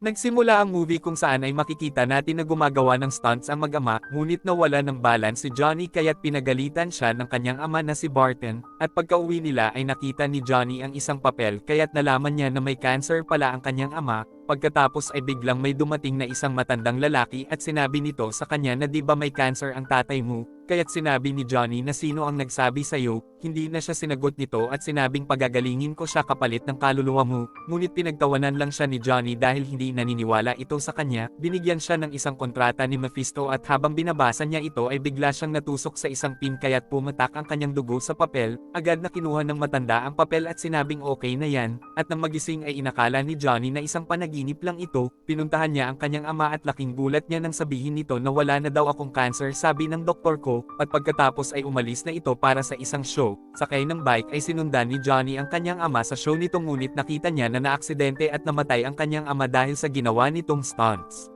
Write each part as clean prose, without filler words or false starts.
Nagsimula ang movie kung saan ay makikita natin na gumagawa ng stunts ang mag-ama, ngunit nawala ng balance si Johnny kaya't pinagalitan siya ng kanyang ama na si Barton, at pagka-uwi nila ay nakita ni Johnny ang isang papel kaya't nalaman niya na may cancer pala ang kanyang ama. Pagkatapos ay biglang may dumating na isang matandang lalaki at sinabi nito sa kanya na di ba may cancer ang tatay mo, kaya't sinabi ni Johnny na sino ang nagsabi sa'yo, hindi na siya sinagot nito at sinabing pagagalingin ko siya kapalit ng kaluluwa mo, ngunit pinagtawanan lang siya ni Johnny dahil hindi naniniwala ito sa kanya, binigyan siya ng isang kontrata ni Mephisto at habang binabasa niya ito ay bigla siyang natusok sa isang pin kaya't pumatak ang kanyang dugo sa papel, agad na kinuha ng matanda ang papel at sinabing okay na yan, at nang magising ay inakala ni Johnny na isang panaginip lang ito, pinuntahan niya ang kanyang ama at laking gulat niya nang sabihin nito na wala na daw akong cancer sabi ng doktor ko, at pagkatapos ay umalis na ito para sa isang show, sakay ng bike ay sinundan ni Johnny ang kanyang ama sa show nito ngunit nakita niya na naaksidente at namatay ang kanyang ama dahil sa ginawa nitong stunts.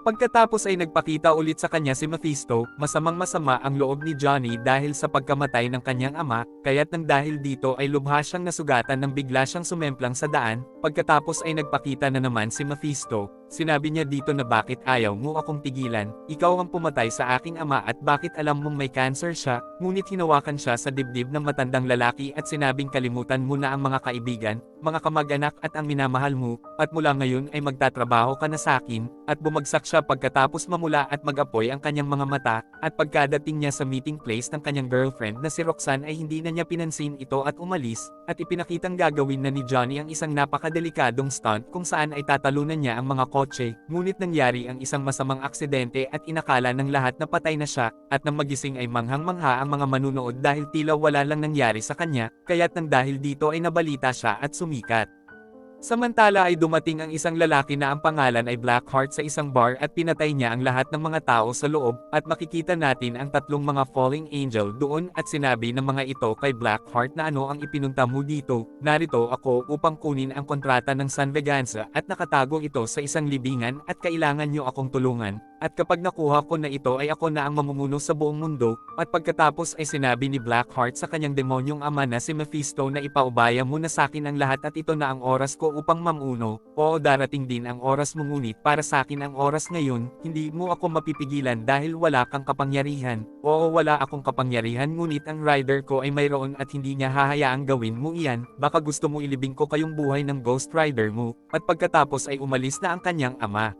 Pagkatapos ay nagpakita ulit sa kanya si Mephisto, masamang-masama ang loob ni Johnny dahil sa pagkamatay ng kanyang ama, kaya't nang dahil dito ay lubha siyang nasugatan nang bigla siyang sumemplang sa daan, pagkatapos ay nagpakita na naman si Mephisto, sinabi niya dito na bakit ayaw mo akong pigilan, ikaw ang pumatay sa aking ama at bakit alam mong may cancer siya, ngunit hinawakan siya sa dibdib ng matandang lalaki at sinabing kalimutan mo na ang mga kaibigan, mga kamag-anak at ang minamahal mo, at mula ngayon ay magtatrabaho ka na sa akin, at bumagsak siya pagkatapos mamula at mag-apoy ang kanyang mga mata, at pagkadating niya sa meeting place ng kanyang girlfriend na si Roxanne ay hindi na niya pinansin ito at umalis, at ipinakitang gagawin na ni Johnny ang isang napakadelikadong stunt kung saan ay tatalunan niya ang mga kotse, ngunit nangyari ang isang masamang aksidente at inakala ng lahat na patay na siya, at nang magising ay manghang-mangha ang mga manunood dahil tila wala lang nangyari sa kanya, kaya't nang dahil dito ay nabalita siya at sumikat. Samantala ay dumating ang isang lalaki na ang pangalan ay Blackheart sa isang bar at pinatay niya ang lahat ng mga tao sa loob, at makikita natin ang tatlong mga falling angel doon at sinabi ng mga ito kay Blackheart na ano ang ipinunta mo dito, narito ako upang kunin ang kontrata ng San Veganza at nakatago ito sa isang libingan at kailangan niyo akong tulungan. At kapag nakuha ko na ito ay ako na ang mamumuno sa buong mundo, at pagkatapos ay sinabi ni Blackheart sa kanyang demonyong ama na si Mephisto na ipaubaya mo na sa akin ang lahat at ito na ang oras ko upang mamuno, oo darating din ang oras mo ngunit para sa akin ang oras ngayon, hindi mo ako mapipigilan dahil wala kang kapangyarihan, oo wala akong kapangyarihan ngunit ang rider ko ay mayroon at hindi niya hahayaang gawin mo iyan, baka gusto mo ilibing ko kayong buhay ng Ghost Rider mo, at pagkatapos ay umalis na ang kanyang ama.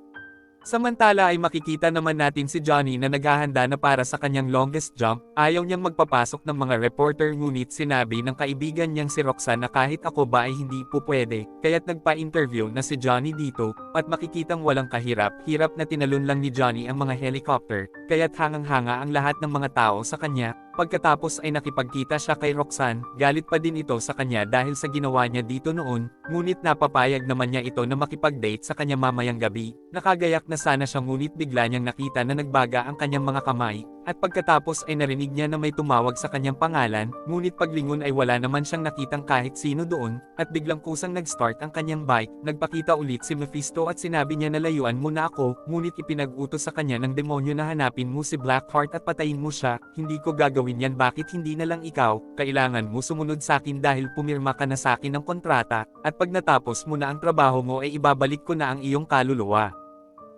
Samantala ay makikita naman natin si Johnny na naghahanda na para sa kanyang longest jump, ayaw niyang magpapasok ng mga reporter ngunit sinabi ng kaibigan niyang si Roxanne na kahit ako ba ay hindi po pwede, kaya't nagpa-interview na si Johnny dito, at makikitang walang kahirap-hirap na tinalon lang ni Johnny ang mga helicopter, kaya't hangang-hanga ang lahat ng mga tao sa kanya. Pagkatapos ay nakipagkita siya kay Roxanne, galit pa din ito sa kanya dahil sa ginawa niya dito noon, ngunit napapayag naman niya ito na makipag-date sa kanya mamayang gabi, nakagayak na sana siya ngunit bigla niyang nakita na nagbaga ang kanyang mga kamay, at pagkatapos ay narinig niya na may tumawag sa kanyang pangalan, ngunit paglingon ay wala naman siyang nakitang kahit sino doon, at biglang kusang nag-start ang kanyang bike, nagpakita ulit si Mephisto at sinabi niya na layuan mo na ako, ngunit ipinag-utos sa kanya ng demonyo na hanapin mo si Blackheart at patayin mo siya, hindi ko gagawin yan bakit hindi na lang ikaw, kailangan mo sumunod sa akin dahil pumirma ka na sa akin ng kontrata, at pag natapos mo na ang trabaho mo ay ibabalik ko na ang iyong kaluluwa.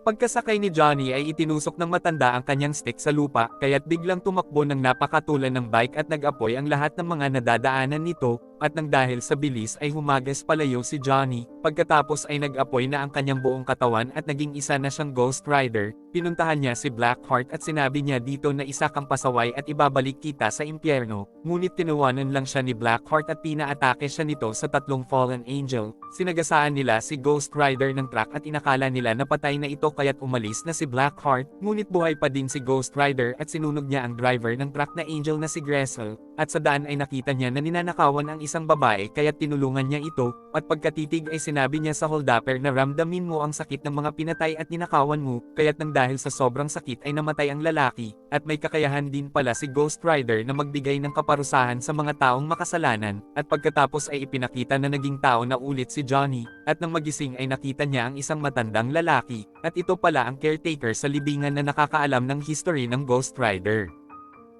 Pagkasakay ni Johnny ay itinusok ng matanda ang kanyang stick sa lupa, kaya't biglang tumakbo ng napakatulan ng bike at nag-apoy ang lahat ng mga nadadaanan nito, at nang dahil sa bilis ay humagas palayo si Johnny, pagkatapos ay nag-apoy na ang kanyang buong katawan at naging isa na siyang Ghost Rider, pinuntahan niya si Blackheart at sinabi niya dito na isa kang pasaway at ibabalik kita sa impyerno, ngunit tinuwanan lang siya ni Blackheart at pinaatake siya nito sa tatlong fallen angel, sinagasaan nila si Ghost Rider ng truck at inakala nila na patay na ito kaya't umalis na si Blackheart, ngunit buhay pa din si Ghost Rider at sinunog niya ang driver ng truck na angel na si Gressel, at sa daan ay nakita niya na ninanakawan ang isang babae kaya't tinulungan niya ito, at pagkatitig ay sinabi niya sa holdapper na ramdamin mo ang sakit ng mga pinatay at ninakawan mo, kaya't nang dahil sa sobrang sakit ay namatay ang lalaki, at may kakayahan din pala si Ghost Rider na magbigay ng kaparusahan sa mga taong makasalanan, at pagkatapos ay ipinakita na naging tao na ulit si Johnny, at nang magising ay nakita niya ang isang matandang lalaki, at ito pala ang caretaker sa libingan na nakakaalam ng history ng Ghost Rider.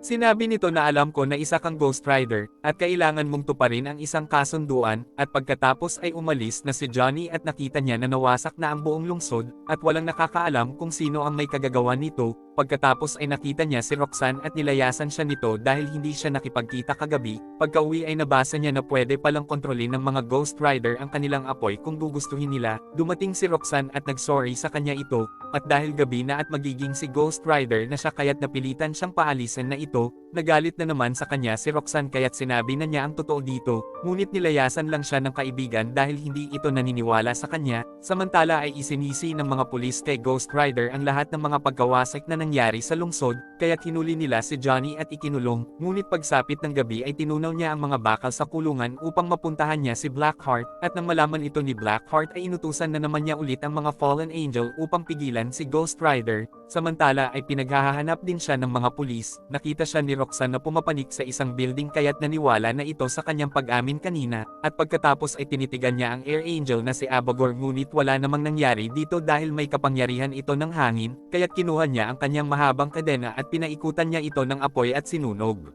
Sinabi nito na alam ko na isa kang Ghost Rider, at kailangan mong tuparin ang isang kasunduan, at pagkatapos ay umalis na si Johnny at nakita niya na nawasak na ang buong lungsod, at walang nakakaalam kung sino ang may kagagawa nito. Pagkatapos ay nakita niya si Roxanne at nilayasan siya nito dahil hindi siya nakipagkita kagabi. Pagka-uwi ay nabasa niya na pwede palang kontrolin ng mga Ghost Rider ang kanilang apoy kung gugustuhin nila. Dumating si Roxanne at nag-sorry sa kanya ito, at dahil gabi na at magiging si Ghost Rider na siya kaya't napilitan siyang paalisin na ito. Nagalit na naman sa kanya si Roxanne kaya't sinabi na niya ang totoo dito, ngunit nilayasan lang siya ng kaibigan dahil hindi ito naniniwala sa kanya. Samantala ay isinisi ng mga pulis kay Ghost Rider ang lahat ng mga pagkawasik na nangyari sa lungsod, kaya't hinuli nila si Johnny at ikinulong, ngunit pagsapit ng gabi ay tinunaw niya ang mga bakal sa kulungan upang mapuntahan niya si Blackheart, at nang malaman ito ni Blackheart ay inutusan na naman niya ulit ang mga Fallen Angel upang pigilan si Ghost Rider. Samantala ay pinaghahanap din siya ng mga pulis. Nakita siya ni Roxanne na pumapanik sa isang building kaya't naniwala na ito sa kanyang pag-amin kanina, at pagkatapos ay tinitigan niya ang Air Angel na si Abagor ngunit wala namang nangyari dito dahil may kapangyarihan ito ng hangin, kaya't kinuha niya ang kanyang mahabang kadena at pinaikutan niya ito ng apoy at sinunog.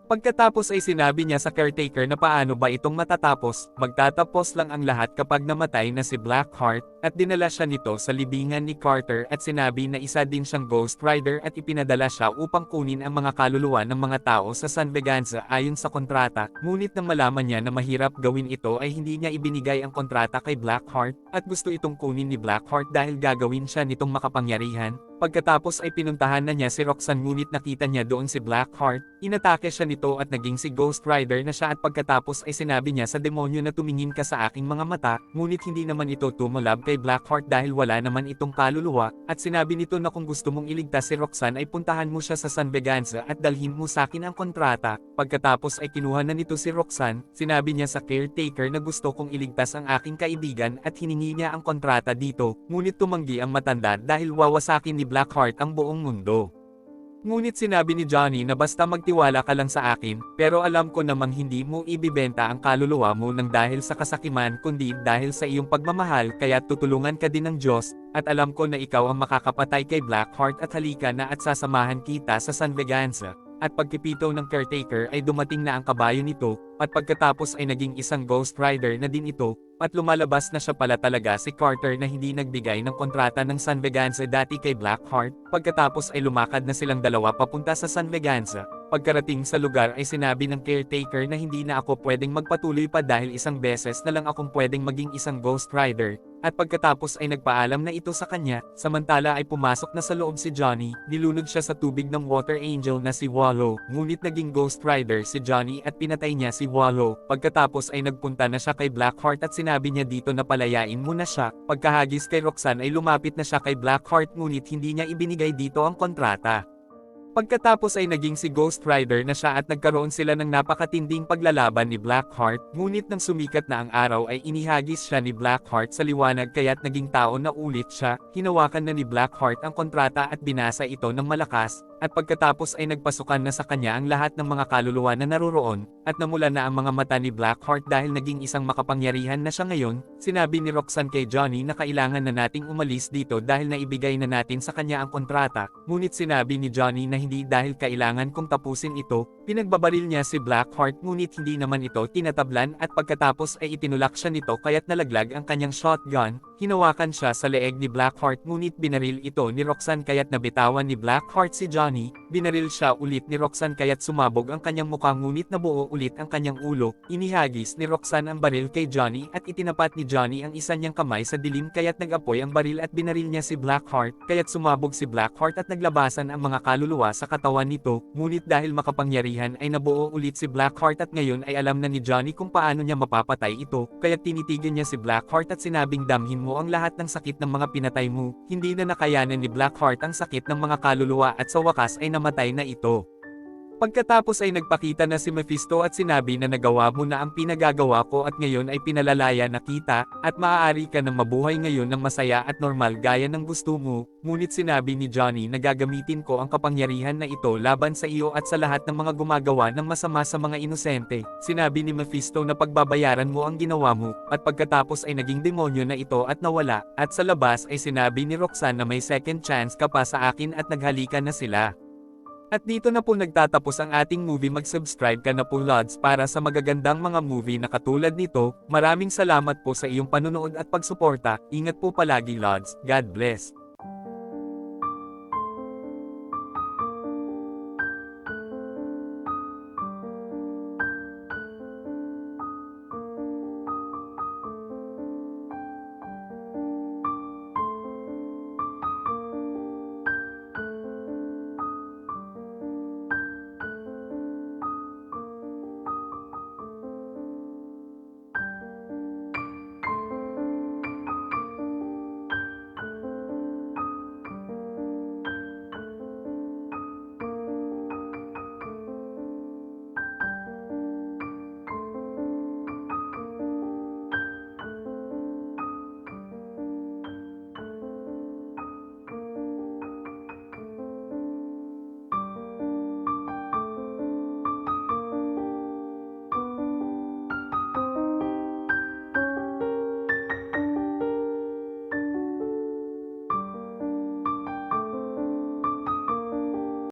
Pagkatapos ay sinabi niya sa caretaker na paano ba itong matatapos, magtatapos lang ang lahat kapag namatay na si Blackheart, at dinala siya nito sa libingan ni Carter at sinabi na isa din siyang Ghost Rider at ipinadala siya upang kunin ang mga kaluluwa ng mga tao sa San Veganza ayon sa kontrata, ngunit nang malaman niya na mahirap gawin ito ay hindi niya ibinigay ang kontrata kay Blackheart, at gusto itong kunin ni Blackheart dahil gagawin siya nitong makapangyarihan. Pagkatapos ay pinuntahan na niya si Roxanne ngunit nakita niya doon si Blackheart, inatake siya nito at naging si Ghost Rider na siya at pagkatapos ay sinabi niya sa demonyo na tumingin ka sa aking mga mata, ngunit hindi naman ito tumulab kay Blackheart dahil wala naman itong kaluluwa, at sinabi nito na kung gusto mong iligtas si Roxanne ay puntahan mo siya sa San Veganza at dalhin mo sa akin ang kontrata. Pagkatapos ay kinuha na nito si Roxanne, sinabi niya sa caretaker na gusto kong iligtas ang aking kaibigan at hiningi niya ang kontrata dito, ngunit tumanggi ang matanda dahil wawasakin ni Blackheart ang buong mundo. Ngunit sinabi ni Johnny na basta magtiwala ka lang sa akin, pero alam ko namang hindi mo ibibenta ang kaluluwa mo nang dahil sa kasakiman kundi dahil sa iyong pagmamahal kaya tutulungan ka din ng Diyos, at alam ko na ikaw ang makakapatay kay Blackheart at halika na at sasamahan kita sa San Veganza. At pagkipitaw ng caretaker ay dumating na ang kabayo nito, at pagkatapos ay naging isang Ghost Rider na din ito, at lumalabas na siya pala talaga si Carter na hindi nagbigay ng kontrata ng San Veganza dati kay Blackheart. Pagkatapos ay lumakad na silang dalawa papunta sa San Veganza. Pagkarating sa lugar ay sinabi ng caretaker na hindi na ako pwedeng magpatuloy pa dahil isang beses na lang akong pwedeng maging isang Ghost Rider. At pagkatapos ay nagpaalam na ito sa kanya, samantala ay pumasok na sa loob si Johnny, nilunod siya sa tubig ng Water Angel na si Wallow, ngunit naging Ghost Rider si Johnny at pinatay niya si Wallow. Pagkatapos ay nagpunta na siya kay Blackheart at sinabi niya dito na palayain mo na siya. Pagkahagis kay Roxanne ay lumapit na siya kay Blackheart ngunit hindi niya ibinigay dito ang kontrata. Pagkatapos ay naging si Ghost Rider na siya at nagkaroon sila ng napakatinding paglalaban ni Blackheart, ngunit nang sumikat na ang araw ay inihagis siya ni Blackheart sa liwanag kaya't naging tao na ulit siya. Hinawakan na ni Blackheart ang kontrata at binasa ito ng malakas, at pagkatapos ay nagpasukan na sa kanya ang lahat ng mga kaluluwa na naroroon, at namula na ang mga mata ni Blackheart dahil naging isang makapangyarihan na siya ngayon. Sinabi ni Roxanne kay Johnny na kailangan na nating umalis dito dahil naibigay na natin sa kanya ang kontrata, ngunit sinabi ni Johnny na hindi dahil kailangan kong tapusin ito. Pinagbabaril niya si Blackheart ngunit hindi naman ito tinatablan at pagkatapos ay itinulak siya nito kaya't nalaglag ang kanyang shotgun. Hinawakan siya sa leeg ni Blackheart ngunit binaril ito ni Roxanne kaya't nabitawan ni Blackheart si Johnny. Binaril siya ulit ni Roxanne kaya't sumabog ang kanyang mukha ngunit nabuo ulit ang kanyang ulo. Inihagis ni Roxanne ang baril kay Johnny at itinapat ni Johnny ang isa niyang kamay sa dilim kaya't nag-apoy ang baril at binaril niya si Blackheart, kaya't sumabog si Blackheart at naglabasan ang mga kaluluwa sa katawan nito, ngunit dahil makapangyarihan ay nabuo ulit si Blackheart at ngayon ay alam na ni Johnny kung paano niya mapapatay ito, kaya't tinitigan niya si Blackheart at sinabing damhin mo ang lahat ng sakit ng mga pinatay mo. Hindi na nakayanan ni Blackheart ang sakit ng mga kaluluwa at sa wakas ay namatay na ito. Pagkatapos ay nagpakita na si Mephisto at sinabi na nagawa mo na ang pinagagawa ko at ngayon ay pinalalaya na kita, at maaari ka na mabuhay ngayon ng masaya at normal gaya ng gusto mo, ngunit sinabi ni Johnny na gagamitin ko ang kapangyarihan na ito laban sa iyo at sa lahat ng mga gumagawa ng masama sa mga inosente. Sinabi ni Mephisto na pagbabayaran mo ang ginawa mo, at pagkatapos ay naging demonyo na ito at nawala, at sa labas ay sinabi ni Roxanne na may second chance ka pa sa akin at naghalikan na sila. At dito na po nagtatapos ang ating movie. Mag-subscribe ka na po Lods para sa magagandang mga movie na katulad nito. Maraming salamat po sa iyong panunood at pagsuporta. Ingat po palagi Lods. God bless.